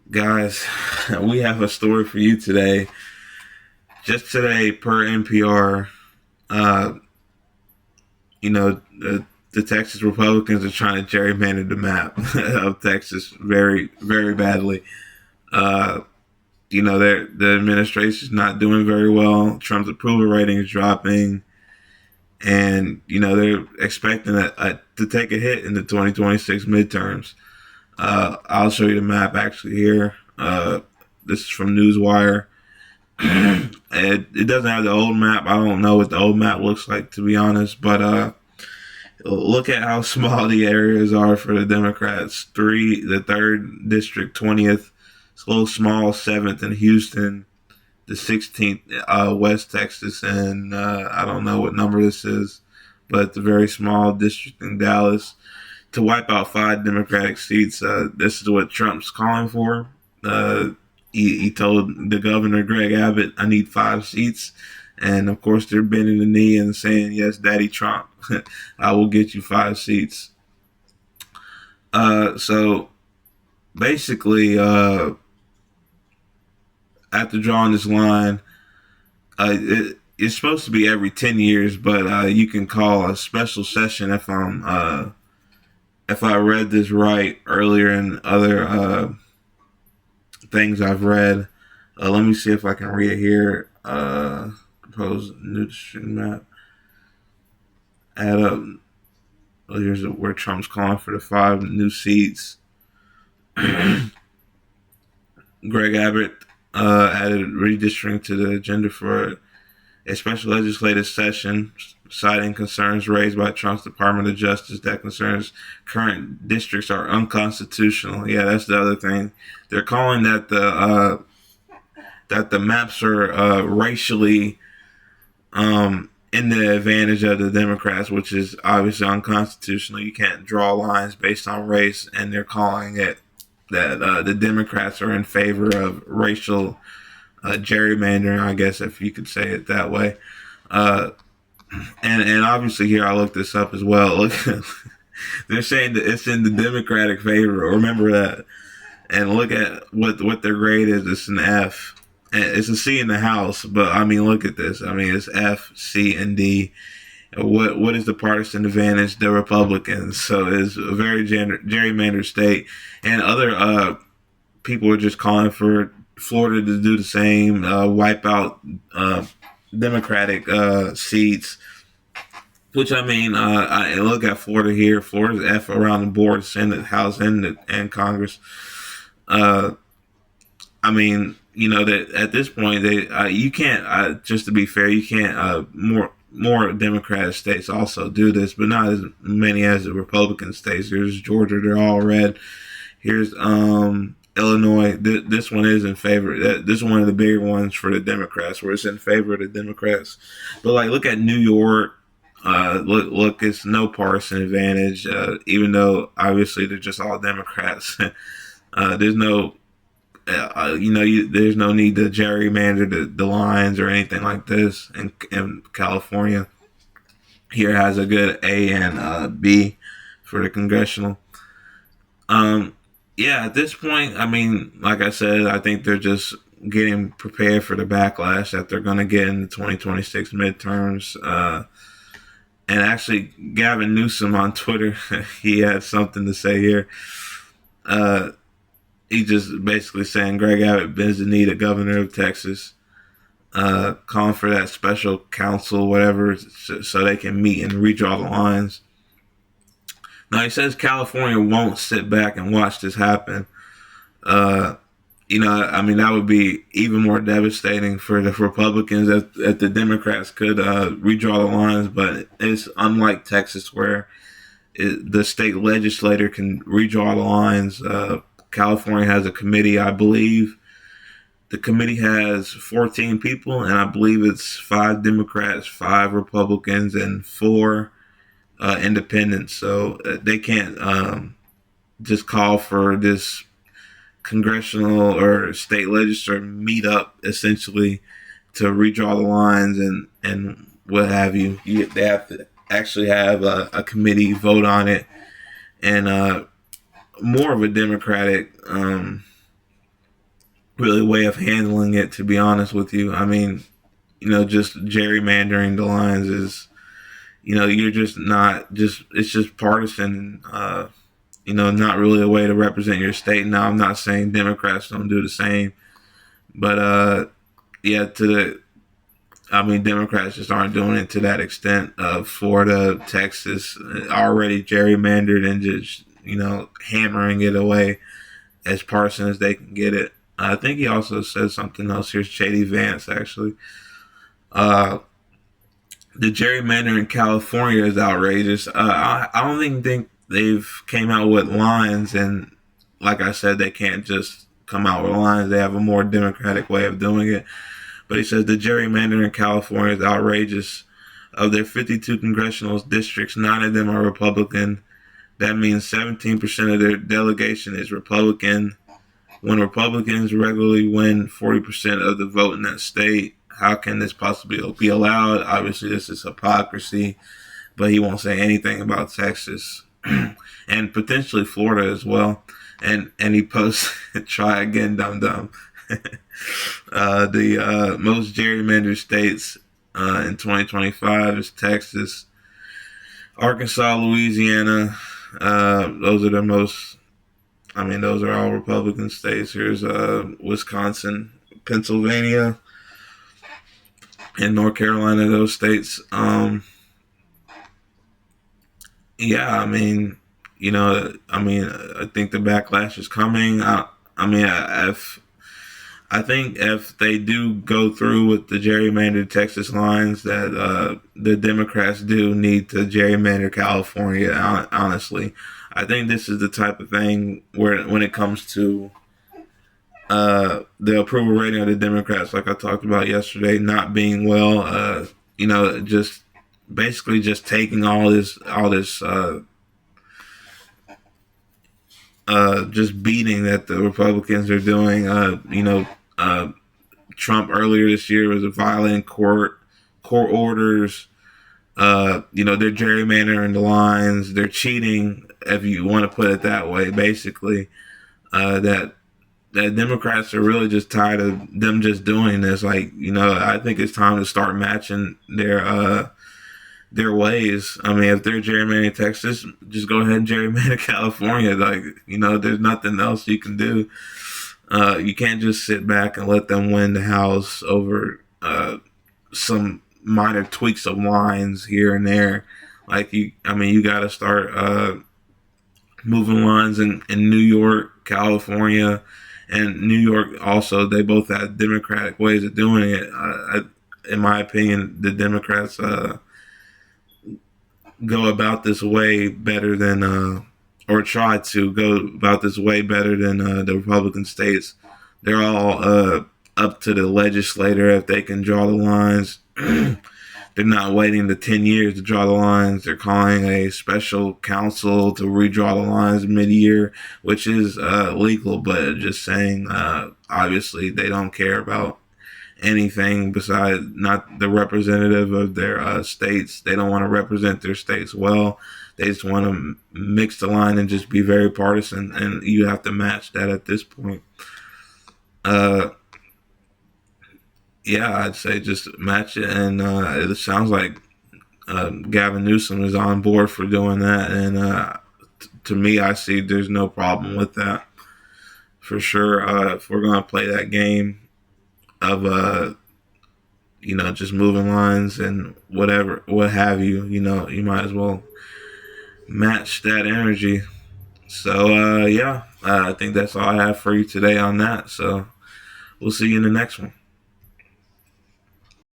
Guys, we have a story for you today. Just today, per NPR, uh, the Texas Republicans are trying to gerrymander the map of Texas very, very badly. Uh, the administration is not doing very well. Trump's approval rating is dropping, and they're expecting to take a hit in the 2026 midterms. I'll show you the map actually here. This is from Newswire. It doesn't have the old map. I don't know what the old map looks like, to be honest. But look at how small the areas are for the Democrats. The third district, 20th. It's a little small. 7th in Houston. The 16th, West Texas, and I don't know what number this is, but it's a very small district in Dallas. To wipe out 5 Democratic seats, this is what Trump's calling for. Uh, he told the governor, Greg Abbott, I need 5 seats. And of course, they're bending the knee and saying, yes, Daddy Trump, I will get you 5 seats. So basically, after drawing this line, it's supposed to be every 10 years, but you can call a special session if I read this right earlier in other things I've read. Let me see if I can read it here. Proposed new district map. Add up. Well, here's where Trump's calling for the 5 new seats. Greg Abbott added redistricting to the agenda for a special legislative session, citing concerns raised by Trump's Department of Justice that concerns current districts are unconstitutional. Yeah, that's the other thing. They're calling that the maps are racially in the advantage of the Democrats, which is obviously unconstitutional. You can't draw lines based on race, and they're calling it that the Democrats are in favor of racial gerrymandering, I guess, if you could say it that way. Uh, and obviously here I looked this up as well. Look, they're saying that it's in the Democratic favor. Remember that, and look at what their grade is. It's an F. And it's a C in the House, but I mean, look at this. I mean, it's F, C, and D. What is the partisan advantage? The Republicans. So it's a very gerrymandered state, and other people are just calling for Florida to do the same, wipe out Democratic seats. Which I mean, I look at Florida here. Florida's F around the board, Senate, House, and Congress. Uh, I mean, that at this point, you can't. Just to be fair, you can't. More Democratic states also do this, but not as many as the Republican states. There's Georgia; they're all red. Here's Illinois. This one is in favor. This is one of the bigger ones for the Democrats, where it's in favor of the Democrats. But like, look at New York. Look, it's no partisan advantage. Even though obviously they're just all Democrats. There's no there's no need to gerrymander the lines or anything like this in California. Here has a good A and B for the congressional. Yeah, at this point, I mean, like I said, I think they're just getting prepared for the backlash that they're going to get in the 2026 midterms. And actually, Gavin Newsom on Twitter, he had something to say here. Uh, he just basically saying Greg Abbott bends the knee to governor of Texas, calling for that special counsel, whatever, so they can meet and redraw the lines. Now he says California won't sit back and watch this happen. I mean, that would be even more devastating for the Republicans if the Democrats could redraw the lines. But it's unlike Texas, where the state legislator can redraw the lines. California has a committee, I believe. The committee has 14 people, and I believe it's 5 Democrats, 5 Republicans, and 4 independents. So they can't just call for this congressional or state legislature meet up essentially to redraw the lines and what have you. They have to actually have a committee vote on it, and more of a democratic really way of handling it, to be honest with you. I mean, just gerrymandering the lines is, you're just not just, it's just partisan. Not really a way to represent your state. Now, I'm not saying Democrats don't do the same, but yeah, Democrats just aren't doing it to that extent. Florida, Texas, already gerrymandered and just, hammering it away as partisan as they can get it. I think he also said something else. Here's J.D. Vance, actually. Uh, the gerrymander in California is outrageous. I don't even think they've came out with lines, and like I said, they can't just come out with lines. They have a more democratic way of doing it. But he says the gerrymander in California is outrageous. Of their 52 congressional districts, 9 of them are Republican. That means 17% of their delegation is Republican. When Republicans regularly win 40% of the vote in that state, how can this possibly be allowed? Obviously, this is hypocrisy, but he won't say anything about Texas and potentially Florida as well. And he posts, try again, dum dum. The most gerrymandered states in 2025 is Texas, Arkansas, Louisiana. Those are the most. Those are all Republican states. Here's Wisconsin, Pennsylvania, and North Carolina. Those states. Yeah, I think the backlash is coming. I think if they do go through with the gerrymandered Texas lines, that the Democrats do need to gerrymander California. Honestly, I think this is the type of thing where, when it comes to the approval rating of the Democrats, like I talked about yesterday, not being well, just basically just taking all this just beating that the Republicans are doing. Trump earlier this year was violating court orders. They're gerrymandering the lines. They're cheating, if you want to put it that way. Basically, that Democrats are really just tired of them just doing this. I think it's time to start matching their ways. If they're gerrymandering Texas, just go ahead and gerrymander California. There's nothing else you can do. You can't just sit back and let them win the House over some minor tweaks of lines here and there. You got to start moving lines in New York, California, and New York. Also, they both have democratic ways of doing it. In my opinion, the Democrats go about this way better than, or try to go about this way better than the Republican states. They're all up to the legislator if they can draw the lines. They're not waiting the 10 years to draw the lines. They're calling a special council to redraw the lines mid-year, which is legal, but just saying, obviously, they don't care about anything besides not the representative of their states. They don't want to represent their states well. They just want to mix the line and just be very partisan, and you have to match that at this point. Yeah, I'd say just match it, and it sounds like Gavin Newsom is on board for doing that, and to me, I see there's no problem with that for sure. If we're going to play that game of just moving lines and whatever, what have you, you might as well match that energy. So I think that's all I have for you today on that. So we'll see you in the next one.